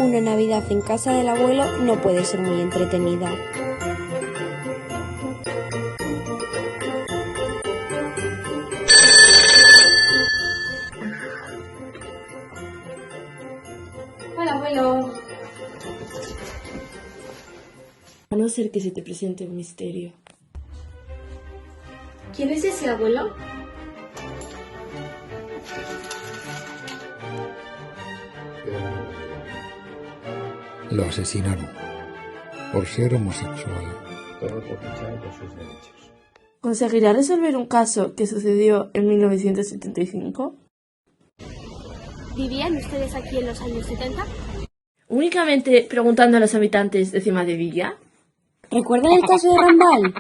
Una Navidad en casa del abuelo no puede ser muy entretenida. Hola, abuelo. A no ser que se te presente un misterio. ¿Quién es ese abuelo? Lo asesinaron por ser homosexual. Todo por luchar por sus derechos. ¿Conseguirá resolver un caso que sucedió en 1975? ¿Vivían ustedes aquí en los años 70? ¿Únicamente preguntando a los habitantes de Cimadevilla? ¿Recuerdan el caso de Rambal?